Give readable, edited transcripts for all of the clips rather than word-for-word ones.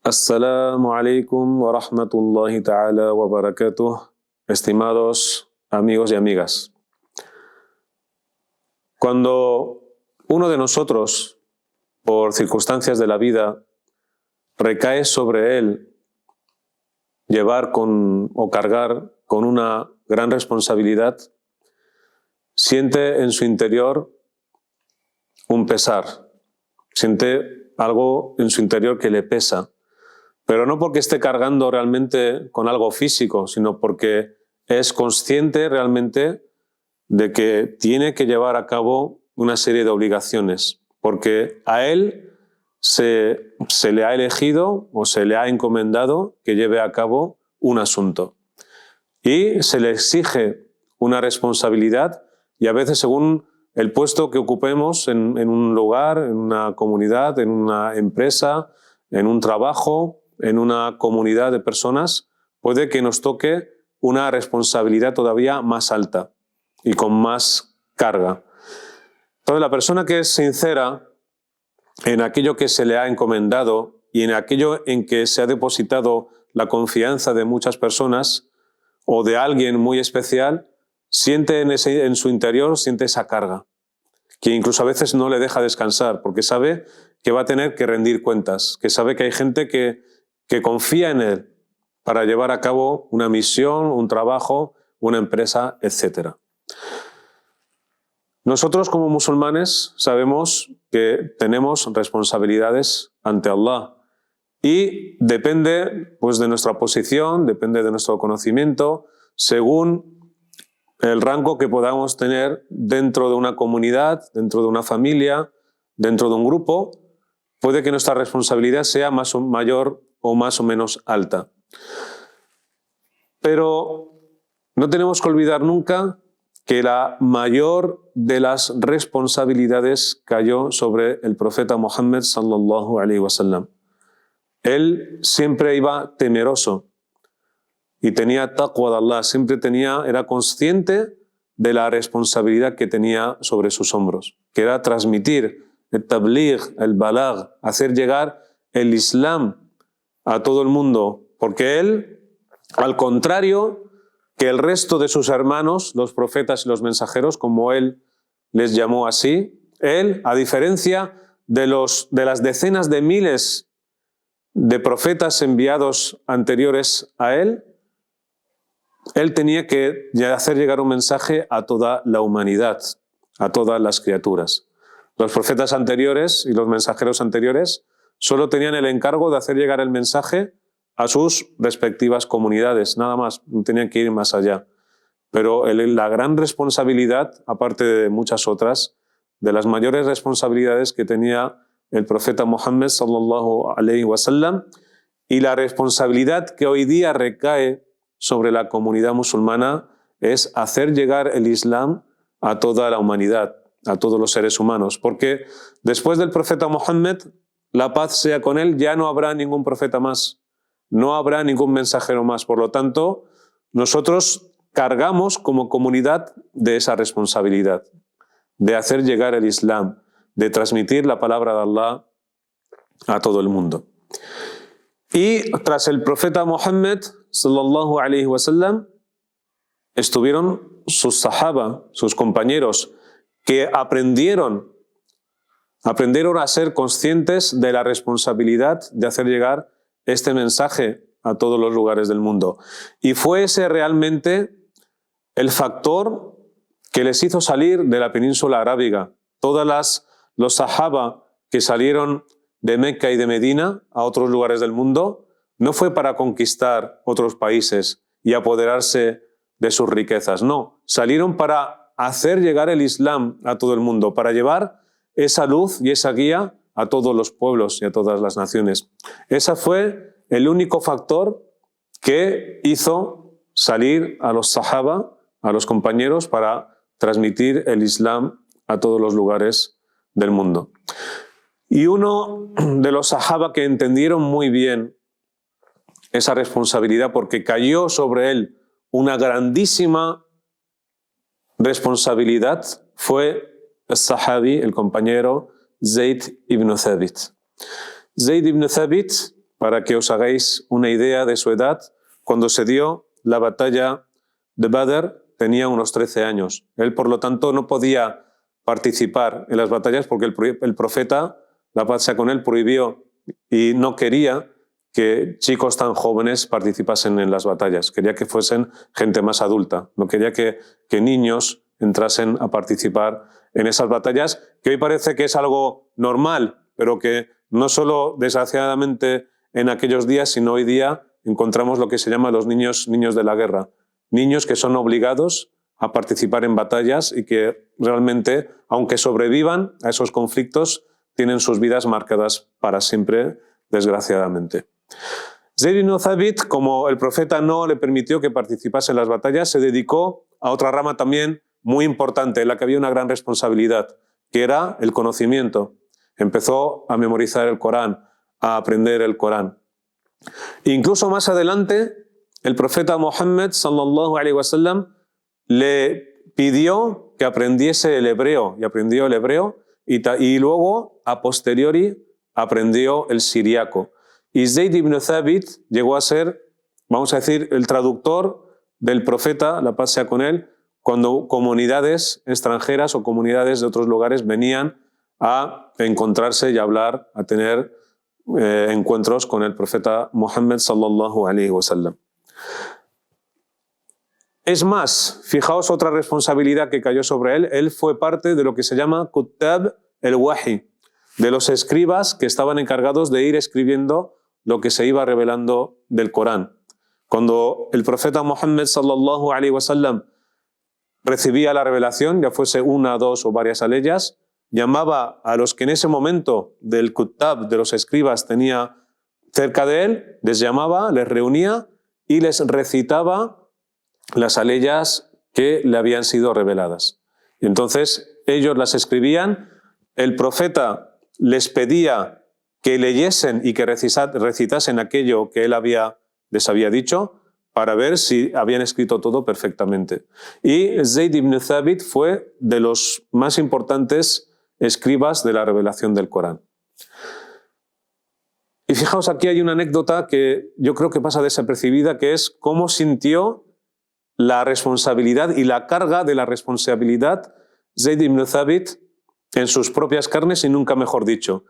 Assalamu alaikum wa rahmatullahi ta'ala wa barakatuh, estimados amigos y amigas. Cuando uno de nosotros, por circunstancias de la vida, recae sobre él llevar o cargar con una gran responsabilidad, siente en su interior un pesar, siente algo en su interior que le pesa. Pero no porque esté cargando realmente con algo físico, sino porque es consciente realmente de que tiene que llevar a cabo una serie de obligaciones, porque a él se le ha elegido o se le ha encomendado que lleve a cabo un asunto. Y se le exige una responsabilidad y a veces según el puesto que ocupemos en un lugar, en una comunidad, en una empresa, en un trabajo, en una comunidad de personas, puede que nos toque una responsabilidad todavía más alta y con más carga. Entonces, la persona que es sincera en aquello que se le ha encomendado y en aquello en que se ha depositado la confianza de muchas personas o de alguien muy especial, siente en su interior, siente esa carga, que incluso a veces no le deja descansar, porque sabe que va a tener que rendir cuentas, que sabe que hay gente que confía en él para llevar a cabo una misión, un trabajo, una empresa, etc. Nosotros como musulmanes sabemos que tenemos responsabilidades ante Allah y depende pues, de nuestra posición, depende de nuestro conocimiento, según el rango que podamos tener dentro de una comunidad, dentro de una familia, dentro de un grupo, puede que nuestra responsabilidad sea mayor o más o menos alta. Pero no tenemos que olvidar nunca que la mayor de las responsabilidades cayó sobre el profeta Muhammad sallallahu alaihi wasallam. Él siempre iba temeroso y tenía taqwa de Allah, siempre era consciente de la responsabilidad que tenía sobre sus hombros, que era transmitir el tabligh, el balagh, hacer llegar el Islam a todo el mundo, porque él, al contrario que el resto de sus hermanos, los profetas y los mensajeros, como él les llamó así, él, a diferencia de las decenas de miles de profetas enviados anteriores a él tenía que hacer llegar un mensaje a toda la humanidad, a todas las criaturas. Los profetas anteriores y los mensajeros anteriores solo tenían el encargo de hacer llegar el mensaje a sus respectivas comunidades, nada más, no tenían que ir más allá. Pero la gran responsabilidad, aparte de muchas otras, de las mayores responsabilidades que tenía el profeta Muhammad sallallahu alaihi wasallam y la responsabilidad que hoy día recae sobre la comunidad musulmana es hacer llegar el Islam a toda la humanidad, a todos los seres humanos, porque después del profeta Muhammad, la paz sea con él, ya no habrá ningún profeta más, no habrá ningún mensajero más. Por lo tanto, nosotros cargamos como comunidad de esa responsabilidad, de hacer llegar el Islam, de transmitir la palabra de Allah a todo el mundo. Y tras el profeta Muhammad sallallahu alaihi wasallam estuvieron sus sahaba, sus compañeros, que aprendieron a ser conscientes de la responsabilidad de hacer llegar este mensaje a todos los lugares del mundo. Y fue ese realmente el factor que les hizo salir de la península arábiga. Los sahaba que salieron de Meca y de Medina a otros lugares del mundo, no fue para conquistar otros países y apoderarse de sus riquezas, no. Salieron para hacer llegar el Islam a todo el mundo, para llevar esa luz y esa guía a todos los pueblos y a todas las naciones. Ese fue el único factor que hizo salir a los sahaba a los compañeros para transmitir el Islam a todos los lugares del mundo. Y uno de los sahaba que entendieron muy bien esa responsabilidad, porque cayó sobre él una grandísima responsabilidad, fue el sahabi, el compañero Zayd ibn Thabit. Zayd ibn Thabit, para que os hagáis una idea de su edad, cuando se dio la batalla de Badr tenía unos 13 años. Él, por lo tanto, no podía participar en las batallas porque el profeta, la paz sea con él, prohibió y no quería que chicos tan jóvenes participasen en las batallas. Quería que fuesen gente más adulta. No quería que niños entrasen a participar en esas batallas, que hoy parece que es algo normal, pero que no solo, desgraciadamente, en aquellos días, sino hoy día encontramos lo que se llama los niños de la guerra. Niños que son obligados a participar en batallas y que realmente, aunque sobrevivan a esos conflictos, tienen sus vidas marcadas para siempre, desgraciadamente. Zayd ibn Thabit, como el profeta no le permitió que participase en las batallas, se dedicó a otra rama también muy importante, en la que había una gran responsabilidad, que era el conocimiento. Empezó a memorizar el Corán, a aprender el Corán. Incluso más adelante, el profeta Muhammad sallallahu alaihi wasallam le pidió que aprendiese el hebreo, y aprendió el hebreo, y luego, a posteriori, aprendió el siriaco. Y Zayd ibn Thabit llegó a ser, vamos a decir, el traductor del profeta, la paz sea con él, cuando comunidades extranjeras o comunidades de otros lugares venían a encontrarse y a hablar, a tener encuentros con el profeta Muhammad sallallahu alaihi wasallam. Es más, fijaos otra responsabilidad que cayó sobre él. Él fue parte de lo que se llama Kuttab el-Wahi, de los escribas que estaban encargados de ir escribiendo lo que se iba revelando del Corán. Cuando el profeta Muhammad sallallahu alaihi wasallam recibía la revelación, ya fuese una, dos o varias aleyas, llamaba a los que en ese momento del Kuttab, de los escribas, tenía cerca de él, les llamaba, les reunía y les recitaba las aleyas que le habían sido reveladas. Y entonces ellos las escribían, el profeta les pedía que leyesen y que recitasen aquello que él les había dicho, para ver si habían escrito todo perfectamente. Y Zayd ibn Thabit fue de los más importantes escribas de la revelación del Corán. Y fijaos, aquí hay una anécdota que yo creo que pasa desapercibida, que es cómo sintió la responsabilidad y la carga de la responsabilidad Zayd ibn Thabit en sus propias carnes, y nunca mejor dicho.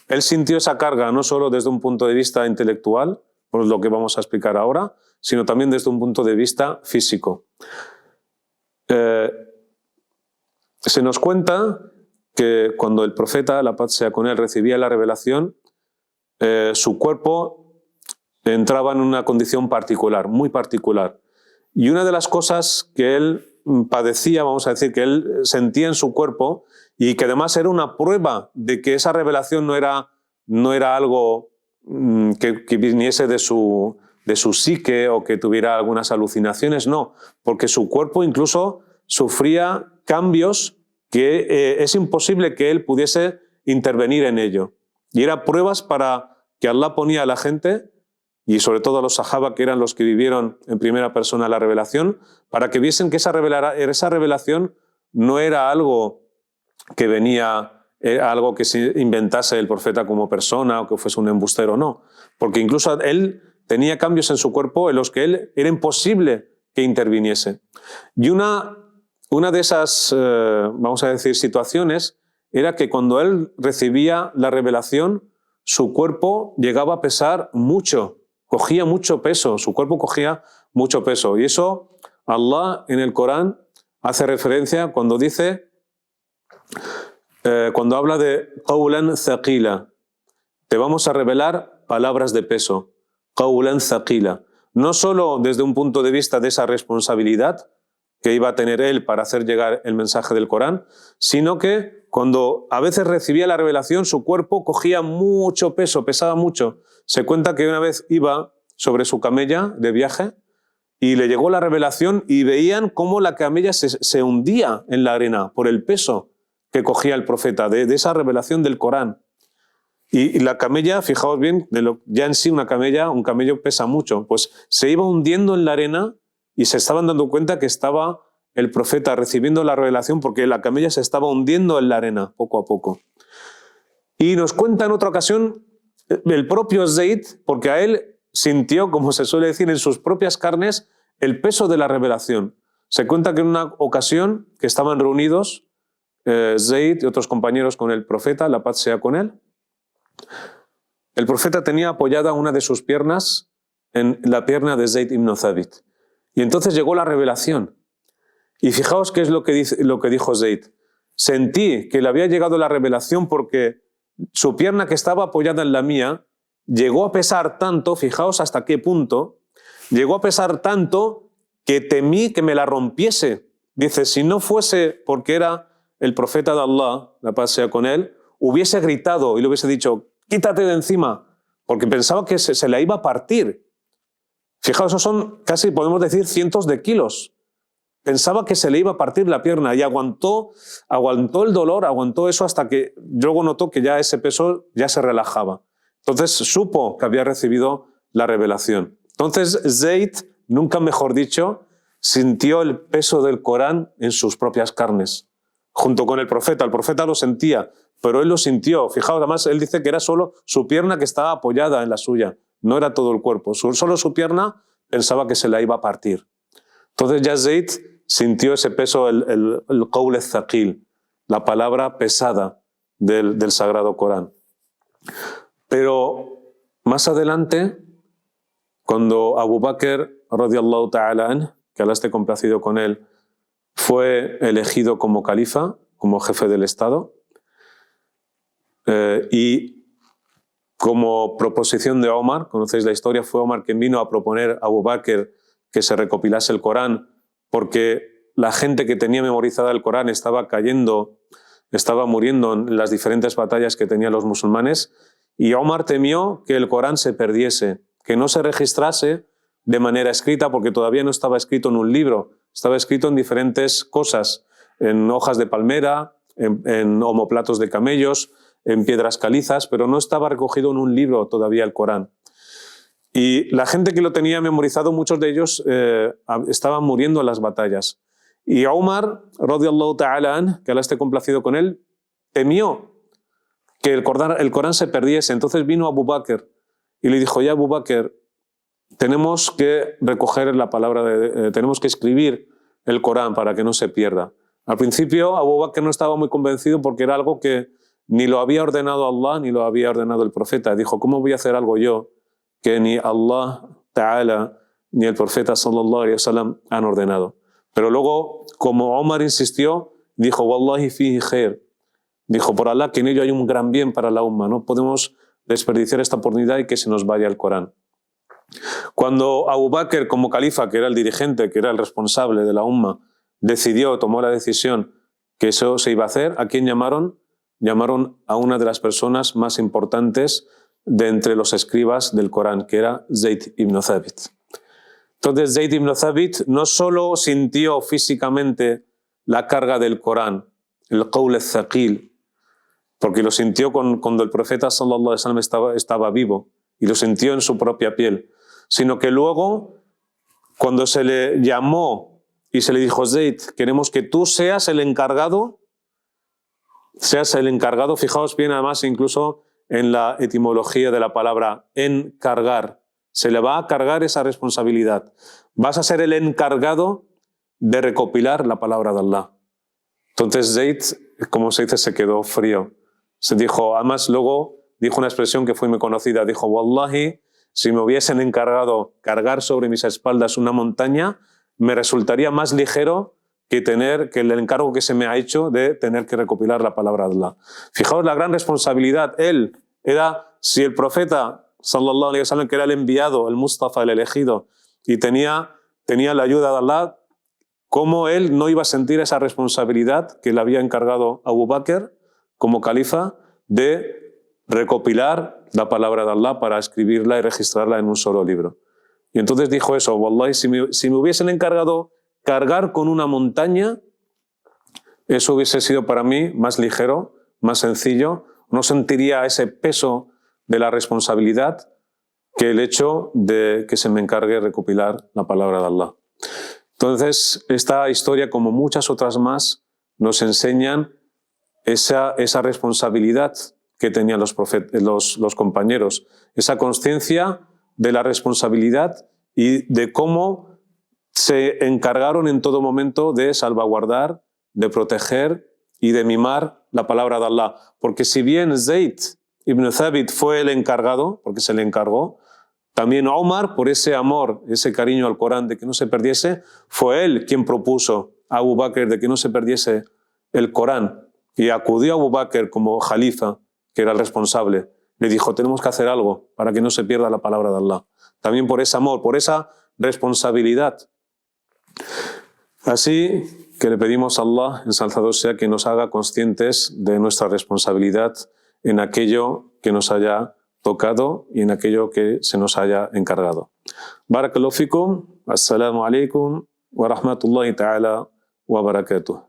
Él sintió esa carga no solo desde un punto de vista intelectual, por lo que vamos a explicar ahora, sino también desde un punto de vista físico. Se nos cuenta que cuando el profeta, la paz sea con él, recibía la revelación, su cuerpo entraba en una condición particular, muy particular. Y una de las cosas que él padecía, vamos a decir, que él sentía en su cuerpo, y que además era una prueba de que esa revelación no era algo que viniese de su psique o que tuviera algunas alucinaciones, no, porque su cuerpo incluso sufría cambios que es imposible que él pudiese intervenir en ello. Y eran pruebas para que Allah ponía a la gente, y sobre todo a los sahaba, que eran los que vivieron en primera persona la revelación, para que viesen que esa revelación no era algo que venía, algo que se inventase el profeta como persona o que fuese un embustero, no. Porque incluso él tenía cambios en su cuerpo en los que él era imposible que interviniese. Y una de esas, vamos a decir, situaciones era que cuando él recibía la revelación, su cuerpo llegaba a pesar mucho, cogía mucho peso, su cuerpo cogía mucho peso. Y eso Allah en el Corán hace referencia cuando dice, cuando habla de qawlan thaqila, te vamos a revelar palabras de peso, qawlan thaqila. No solo desde un punto de vista de esa responsabilidad que iba a tener él para hacer llegar el mensaje del Corán, sino que cuando a veces recibía la revelación, su cuerpo cogía mucho peso, pesaba mucho. Se cuenta que una vez iba sobre su camella de viaje y le llegó la revelación y veían cómo la camella se hundía en la arena por el peso que cogía el profeta de esa revelación del Corán. Y la camella, fijaos bien, ya en sí un camello pesa mucho, pues se iba hundiendo en la arena y se estaban dando cuenta que estaba el profeta recibiendo la revelación porque la camella se estaba hundiendo en la arena poco a poco. Y nos cuenta en otra ocasión el propio Zayd, porque a él sintió, como se suele decir, en sus propias carnes el peso de la revelación. Se cuenta que en una ocasión que estaban reunidos Zayd y otros compañeros con el profeta, la paz sea con él, el profeta tenía apoyada una de sus piernas en la pierna de Zayd ibn Thabit. Y entonces llegó la revelación. Y fijaos qué es lo que dijo Zayd. Sentí que le había llegado la revelación porque su pierna que estaba apoyada en la mía llegó a pesar tanto, fijaos hasta qué punto, llegó a pesar tanto que temí que me la rompiese. Dice, si no fuese porque era el profeta de Allah, la paz sea con él, hubiese gritado y le hubiese dicho, quítate de encima, porque pensaba que se la iba a partir. Fijaos, esos son casi, podemos decir, cientos de kilos. Pensaba que se le iba a partir la pierna y aguantó el dolor, aguantó eso hasta que luego notó que ya ese peso ya se relajaba. Entonces supo que había recibido la revelación. Entonces Zayd, nunca mejor dicho, sintió el peso del Corán en sus propias carnes, junto con el profeta. El profeta lo sentía, pero él lo sintió. Fijaos, además él dice que era solo su pierna que estaba apoyada en la suya, no era todo el cuerpo. Solo su pierna pensaba que se la iba a partir. Entonces ya Zayd sintió ese peso, el qawl al-thaqil, la palabra pesada del Sagrado Corán. Pero más adelante, cuando Abu Bakr, radiyallahu ta'ala anhu, que Allah esté complacido con él, fue elegido como califa, como jefe del Estado, y como proposición de Omar, conocéis la historia, fue Omar quien vino a proponer a Abu Bakr que se recopilase el Corán, porque la gente que tenía memorizada el Corán estaba cayendo, estaba muriendo en las diferentes batallas que tenían los musulmanes, y Omar temió que el Corán se perdiese, que no se registrase de manera escrita, porque todavía no estaba escrito en un libro, estaba escrito en diferentes cosas, en hojas de palmera, en omoplatos de camellos, en piedras calizas, pero no estaba recogido en un libro todavía el Corán. Y la gente que lo tenía memorizado, muchos de ellos estaban muriendo en las batallas. Y Umar, radiyallahu ta'ala anh, que Allah esté complacido con él, temió que el Corán se perdiese. Entonces vino Abu Bakr y le dijo, ya Abu Bakr, tenemos que recoger la palabra, tenemos que escribir el Corán para que no se pierda. Al principio Abu Bakr no estaba muy convencido porque era algo que ni lo había ordenado Allah ni lo había ordenado el profeta. Dijo, ¿cómo voy a hacer algo yo que ni Allah Ta'ala ni el profeta sallallahu alaihi wasallam han ordenado? Pero luego, como Omar insistió, dijo, Wallahi fihi khair. Dijo, por Allah, que en ello hay un gran bien para la umma. No podemos desperdiciar esta oportunidad y que se nos vaya el Corán. Cuando Abu Bakr, como califa, que era el dirigente, que era el responsable de la umma, tomó la decisión que eso se iba a hacer, ¿a quién llamaron? Llamaron a una de las personas más importantes de entre los escribas del Corán, que era Zayd ibn Thabit. Entonces Zayd ibn Thabit no solo sintió físicamente la carga del Corán, el qawl al-thaqil, porque lo sintió cuando el profeta sallallahu alaihi wasallam estaba vivo y lo sintió en su propia piel, sino que luego, cuando se le llamó y se le dijo, Zayd, queremos que tú seas el encargado, fijaos bien además incluso en la etimología de la palabra encargar, se le va a cargar esa responsabilidad. Vas a ser el encargado de recopilar la palabra de Allah. Entonces Zayd, como se dice, se quedó frío. Se dijo, además luego dijo una expresión que fue muy conocida, dijo, Wallahi, si me hubiesen encargado cargar sobre mis espaldas una montaña, me resultaría más ligero que el encargo que se me ha hecho de tener que recopilar la palabra de Allah. Fijaos la gran responsabilidad. Él era, si el profeta sallallahu alaihi wasallam, que era el enviado, el Mustafa, el elegido, y tenía la ayuda de Allah, ¿cómo él no iba a sentir esa responsabilidad que le había encargado Abu Bakr como califa de recopilar la palabra de Allah para escribirla y registrarla en un solo libro? Y entonces dijo eso, wallahi, si me hubiesen encargado cargar con una montaña, eso hubiese sido para mí más ligero, más sencillo, no sentiría ese peso de la responsabilidad que el hecho de que se me encargue recopilar la palabra de Allah. Entonces, esta historia, como muchas otras más, nos enseñan esa responsabilidad que tenían los compañeros, esa conciencia de la responsabilidad y de cómo se encargaron en todo momento de salvaguardar, de proteger y de mimar la palabra de Allah. Porque si bien Zayd ibn Thabit fue el encargado, porque se le encargó, también Omar, por ese amor, ese cariño al Corán de que no se perdiese, fue él quien propuso a Abu Bakr de que no se perdiese el Corán. Y acudió a Abu Bakr como jalifa, que era el responsable. Le dijo, tenemos que hacer algo para que no se pierda la palabra de Allah. También por ese amor, por esa responsabilidad. Así que le pedimos a Allah, ensalzado sea, que nos haga conscientes de nuestra responsabilidad en aquello que nos haya tocado y en aquello que se nos haya encargado. Barakallahu fikum, assalamu alaikum wa rahmatullahi ta'ala wa barakatuh.